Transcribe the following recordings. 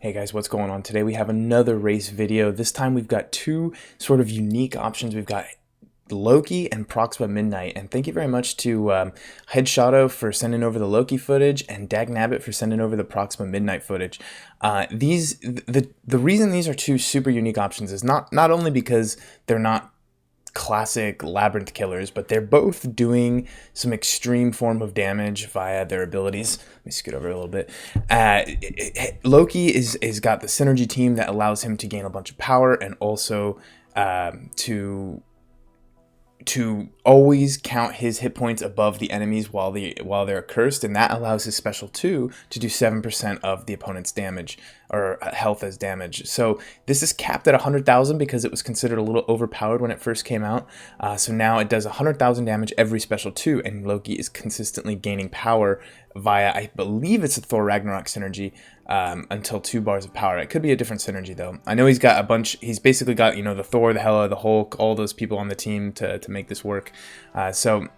Hey guys, what's going on? Today we have another race video. This time we've got two sort of unique options. We've got Loki and Proxima Midnight, and thank you very much to Headshotto for sending over the Loki footage and Dagnabbit for sending over the Proxima Midnight footage. The reason these are two super unique options is not only because they're not classic labyrinth killers, but they're both doing some extreme form of damage via their abilities. Let me scoot over a little bit. Loki is got the synergy team that allows him to gain a bunch of power and also to always count his hit points above the enemies while they're cursed, and that allows his special 2 to do 7% of the opponent's damage or health as damage. So this is capped at 100,000 because it was considered a little overpowered when it first came out. So now it does 100,000 damage every special 2, and Loki is consistently gaining power via, I believe it's a Thor Ragnarok synergy, until 2 bars of power. It could be a different synergy though. I know he's got a bunch. He's basically got, you know, the Thor, the Hela, the Hulk, all those people on the team to make this work. So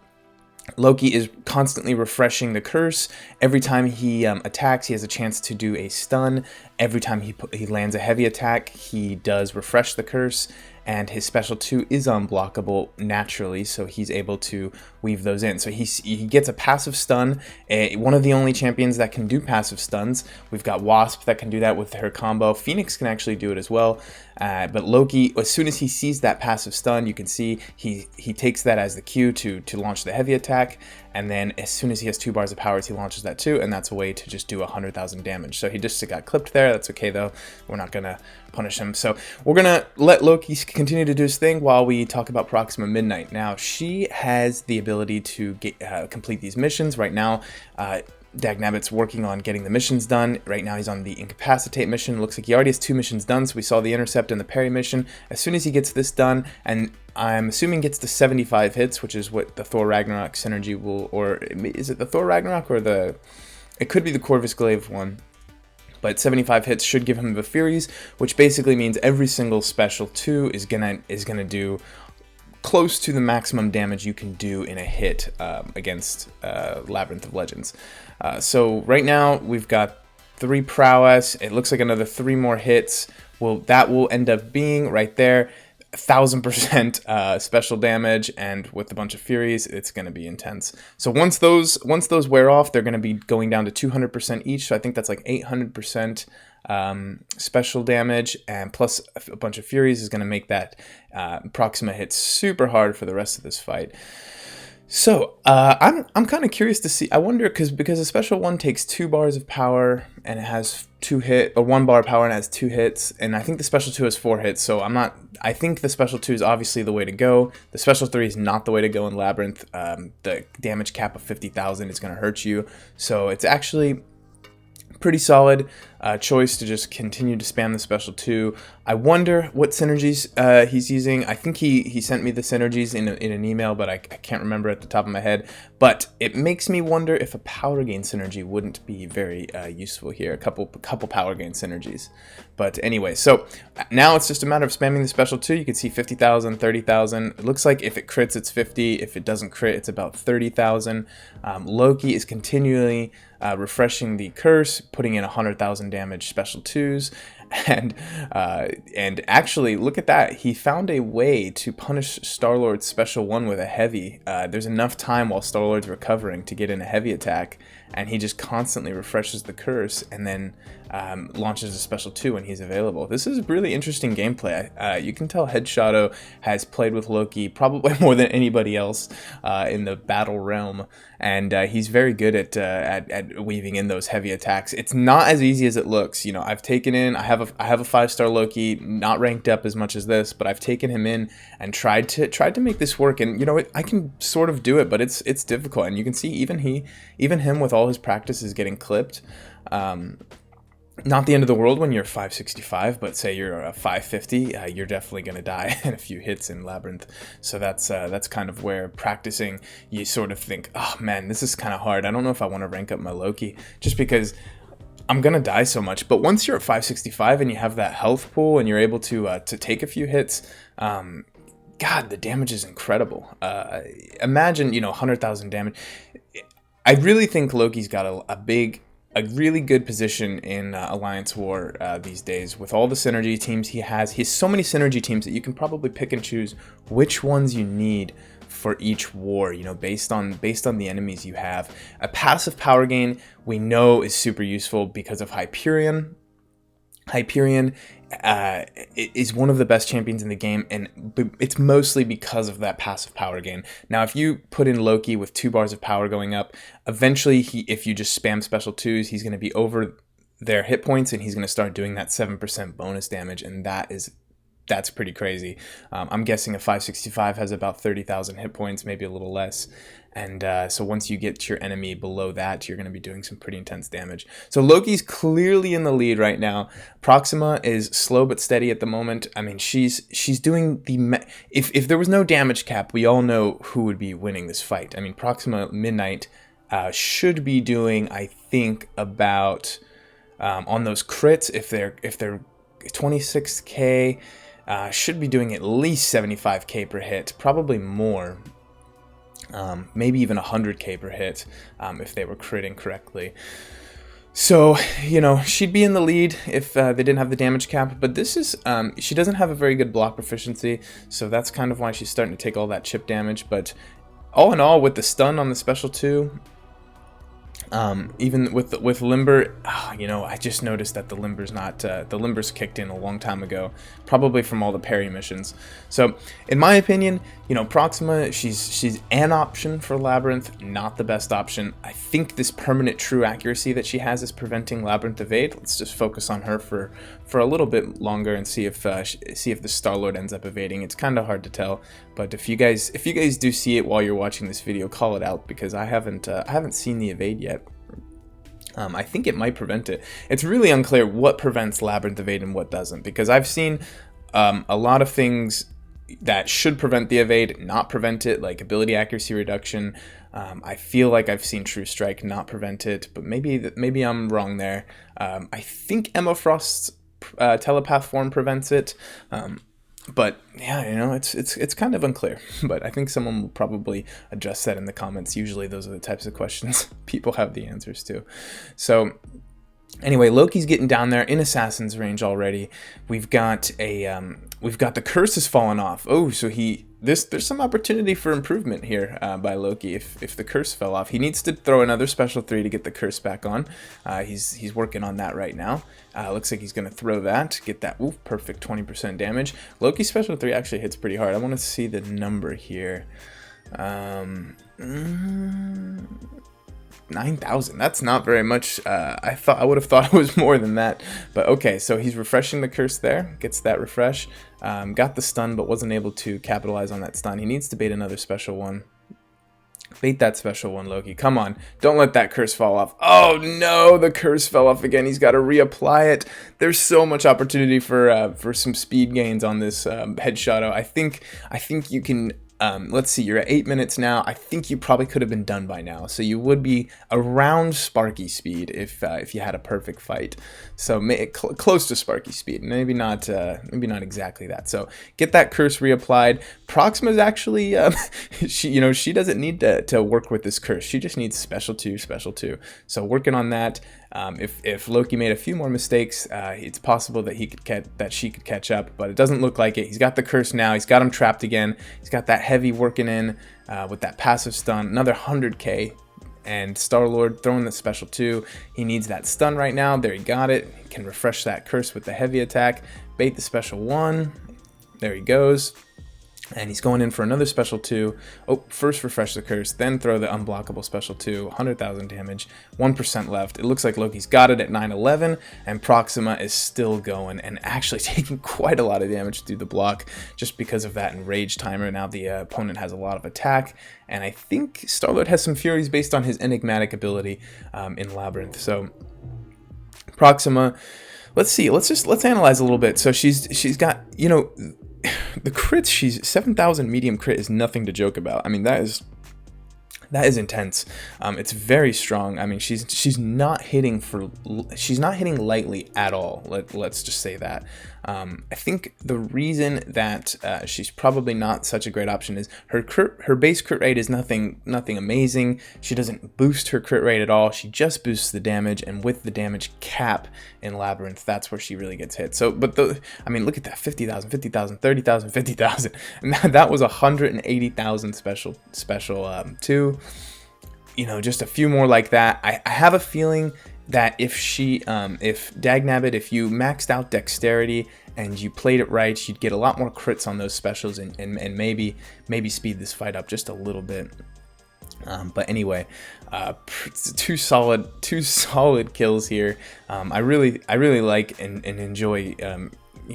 Loki is constantly refreshing the curse. Every time he attacks, he has a chance to do a stun. Every time he lands a heavy attack, he does refresh the curse, and his special 2 is unblockable naturally, so he's able to weave those in. So he gets a passive stun, one of the only champions that can do passive stuns. We've got Wasp that can do that with her combo. Phoenix can actually do it as well. But Loki, as soon as he sees that passive stun, you can see he takes that as the cue to launch the heavy attack, and then as soon as he has 2 bars of powers, he launches that too, and that's a way to just do 100,000 damage. So he just got clipped there. That's okay though. We're not gonna punish him. So we're gonna let Loki continue to do his thing while we talk about Proxima Midnight. Now she has the ability to complete these missions. Right now, Dagnabbit's working on getting the missions done. Right now he's on the Incapacitate mission. Looks like he already has 2 missions done, so we saw the Intercept and the Parry mission. As soon as he gets this done, and I'm assuming gets to 75 hits, which is what the Thor Ragnarok synergy will, or is it the Thor Ragnarok or it could be the Corvus Glaive one. But 75 hits should give him the Furies, which basically means every single special 2 is gonna do close to the maximum damage you can do in a hit against Labyrinth of Legends. So right now we've got 3 prowess. It looks like another 3 more hits. Well, that will end up being right there 1,000% special damage, and with a bunch of Furies, it's going to be intense. So once those wear off, they're going to be going down to 200% each. So I think that's like 800% special damage, and plus a bunch of Furies is going to make that Proxima hit super hard for the rest of this fight. So I'm kind of curious to see. I wonder because a special 1 takes 2 bars of power and it has 1 bar of power and it has 2 hits, and I think the special 2 has 4 hits. So I think the special 2 is obviously the way to go. The special 3 is not the way to go in Labyrinth. The damage cap of 50,000 is going to hurt you. So it's actually pretty solid choice to just continue to spam the special 2. I wonder what synergies he's using. I think he sent me the synergies in an email, but I can't remember at the top of my head. But it makes me wonder if a power gain synergy wouldn't be very useful here. A couple power gain synergies. But anyway, so now it's just a matter of spamming the special 2. You can see 50,000, 30,000. It looks like if it crits, it's 50. If it doesn't crit, it's about 30,000. Loki is continually refreshing the curse, putting in 100,000 damage special 2s, and actually look at that, he found a way to punish Star-Lord's special 1 with a heavy. There's enough time while Star-Lord's recovering to get in a heavy attack, and he just constantly refreshes the curse and then launches a special 2 when he's available. This is really interesting gameplay. You can tell Headshotto has played with Loki probably more than anybody else in the battle realm, and he's very good at weaving in those heavy attacks. It's not as easy as it looks. You know, I have a 5-star Loki, not ranked up as much as this, but I've taken him in and tried to make this work, and you know, I can sort of do it, but it's difficult, and you can see even him with all his practice is getting clipped. Not the end of the world when you're 565, but say you're a 550, you're definitely going to die in a few hits in Labyrinth. So that's kind of where practicing, you sort of think, oh man, this is kind of hard. I don't know if I want to rank up my Loki, just because I'm going to die so much. But once you're at 565 and you have that health pool and you're able to take a few hits, God, the damage is incredible. Imagine, 100,000 damage. I really think Loki's got a big a really good position in Alliance War these days with all the synergy teams he has. He has so many synergy teams that you can probably pick and choose which ones you need for each war, you know, based on the enemies you have. A passive power gain we know is super useful because of Hyperion. Hyperion is one of the best champions in the game, and it's mostly because of that passive power gain. Now, if you put in Loki with 2 bars of power going up, eventually, if you just spam special 2s, he's going to be over their hit points, and he's going to start doing that 7% bonus damage, and that's pretty crazy. I'm guessing a 565 has about 30,000 hit points, maybe a little less. And so once you get your enemy below that, you're going to be doing some pretty intense damage. So Loki's clearly in the lead right now. Proxima is slow but steady at the moment. I mean, she's doing if there was no damage cap, we all know who would be winning this fight. I mean, Proxima Midnight should be doing, I think, about on those crits, if they're 26k. Should be doing at least 75k per hit, probably more. Maybe even 100k per hit if they were critting correctly. So, you know, she'd be in the lead if they didn't have the damage cap, but this is, she doesn't have a very good block proficiency, so that's kind of why she's starting to take all that chip damage. But all in all, with the stun on the special 2, even with Limber, you know, I just noticed that the Limber's kicked in a long time ago, probably from all the parry missions. So, in my opinion, you know, Proxima, she's an option for Labyrinth, not the best option. I think this permanent true accuracy that she has is preventing Labyrinth evade. Let's just focus on her for a little bit longer and see if the Star-Lord ends up evading. It's kind of hard to tell, but if you guys do see it while you're watching this video, call it out, because I haven't seen the evade yet. I think it might prevent it. It's really unclear what prevents Labyrinth evade and what doesn't, because I've seen a lot of things that should prevent the evade not prevent it, like ability accuracy reduction. I feel like I've seen True Strike not prevent it, but maybe I'm wrong there. I think Emma Frost's telepath form prevents it. But yeah, you know, it's kind of unclear, but I think someone will probably address that in the comments. Usually those are the types of questions people have the answers to. So anyway, Loki's getting down there in Assassin's range already. We've got the curse has fallen off. Oh, so there's some opportunity for improvement here by Loki. If the curse fell off, he needs to throw another special 3 to get the curse back on. He's working on that right now. Looks like he's going to throw that, get that perfect 20% damage. Loki's special 3 actually hits pretty hard. I want to see the number here. 9,000. That's not very much. I would have thought it was more than that. But okay, so he's refreshing the curse there. Gets that refresh. Got the stun, but wasn't able to capitalize on that stun. He needs to bait another special one. Bait that special one, Loki. Come on. Don't let that curse fall off. Oh no, the curse fell off again. He's got to reapply it. There's so much opportunity for some speed gains on this Headshotto. I think you can. Let's see, you're at 8 minutes now. I think you probably could have been done by now. So you would be around Sparky speed if you had a perfect fight. So close to Sparky speed, maybe not exactly that. So get that curse reapplied. Proxima's actually, she doesn't need to work with this curse. She just needs special 2. So working on that. If Loki made a few more mistakes, it's possible that she could catch up, but it doesn't look like it. He's got the curse now. He's got him trapped again. He's got that heavy working in with that passive stun. Another 100k, and Star-Lord throwing the special 2. He needs that stun right now. There, he got it. He can refresh that curse with the heavy attack. Bait the special 1. There he goes. And he's going in for another special 2. Oh, first refresh the curse, then throw the unblockable special 2. 100,000 damage, 1% left. It looks like Loki's got it at 911, and Proxima is still going and actually taking quite a lot of damage through the block just because of that enrage timer. Now the opponent has a lot of attack, and I think Star-Lord has some furies based on his enigmatic ability in Labyrinth. So Proxima, let's see, let's analyze a little bit. So she's got, you know, the crits, she's 7,000 medium crit is nothing to joke about. I mean, that is That is intense. It's very strong. I mean, she's not hitting lightly at all. Let's just say that. I think the reason that she's probably not such a great option is her base crit rate is nothing amazing. She doesn't boost her crit rate at all. She just boosts the damage, and with the damage cap in Labyrinth, that's where she really gets hit. So, but I mean, look at that: 50,000, 50,000, 30,000, 50,000, and that was 180,000 special two. You know, just a few more like that. I have a feeling that if Dagnabbit, if you maxed out dexterity and you played it right, you'd get a lot more crits on those specials and maybe speed this fight up just a little bit. But anyway, two solid kills here. I really like and enjoy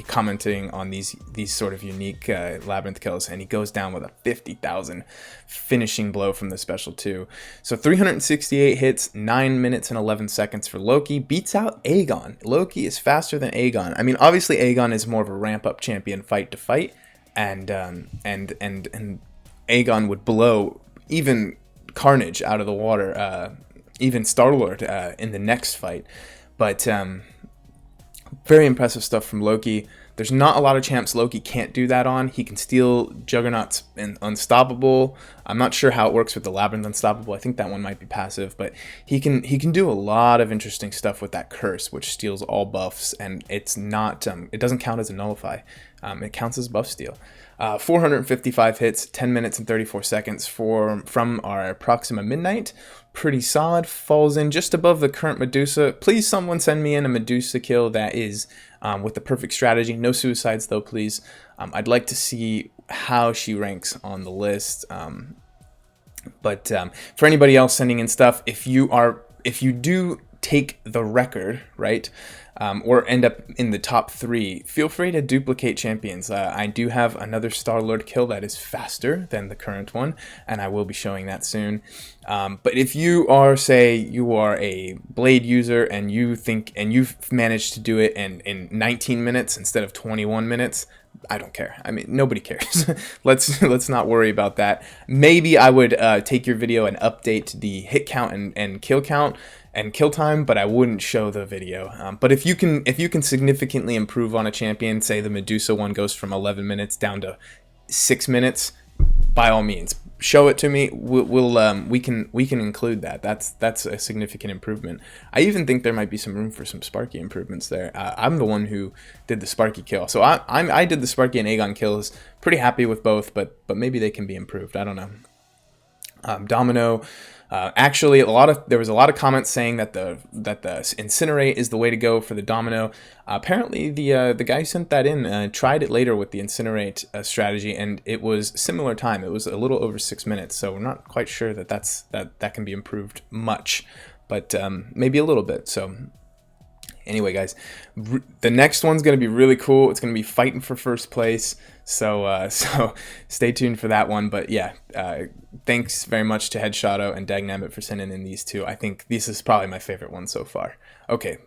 commenting on these sort of unique Labyrinth kills, and he goes down with a 50,000 finishing blow from the special 2. So 368 hits, 9 minutes and 11 seconds for Loki, beats out Aegon. Loki is faster than Aegon. I mean, obviously Aegon is more of a ramp up champion fight to fight, and Aegon would blow even Carnage out of the water, even Star-Lord in the next fight. But very impressive stuff from Loki. There's not a lot of champs Loki can't do that on. He can steal Juggernaut's Unstoppable. I'm not sure how it works with the Labyrinth Unstoppable. I think that one might be passive, but he can do a lot of interesting stuff with that curse, which steals all buffs, and it's not it doesn't count as a nullify. It counts as buff steal. 455 hits, 10 minutes and 34 seconds from our Proxima Midnight. Pretty solid. Falls in just above the current Medusa. Please someone send me in a Medusa kill that is with the perfect strategy. No suicides though, please. I'd like to see how she ranks on the list. But for anybody else sending in stuff, if you do take the record, right, or end up in the top 3, feel free to duplicate champions. I do have another Star-Lord kill that is faster than the current one, and I will be showing that soon. But if you are, say, you are a Blade user and you've managed to do it in 19 minutes instead of 21 minutes, I don't care. I mean, nobody cares. let's not worry about that. Maybe I would take your video and update the hit count and kill count and kill time, but I wouldn't show the video. But if you can significantly improve on a champion, say the Medusa one goes from 11 minutes down to 6 minutes, by all means, show it to me. We can include that. That's a significant improvement. I even think there might be some room for some Sparky improvements there. I'm the one who did the Sparky kill, so I did the Sparky and Aegon kills. Pretty happy with both, but maybe they can be improved. I don't know. Domino. Actually, there was a lot of comments saying that the Incinerate is the way to go for the Domino. Apparently, the guy who sent that in tried it later with the Incinerate strategy, and it was similar time. It was a little over 6 minutes, so we're not quite sure that can be improved much, but maybe a little bit. So anyway, guys, the next one's going to be really cool. It's going to be fighting for first place. So stay tuned for that one. But yeah, thanks very much to Headshotto and Dagnabbit for sending in these two. I think this is probably my favorite one so far. Okay.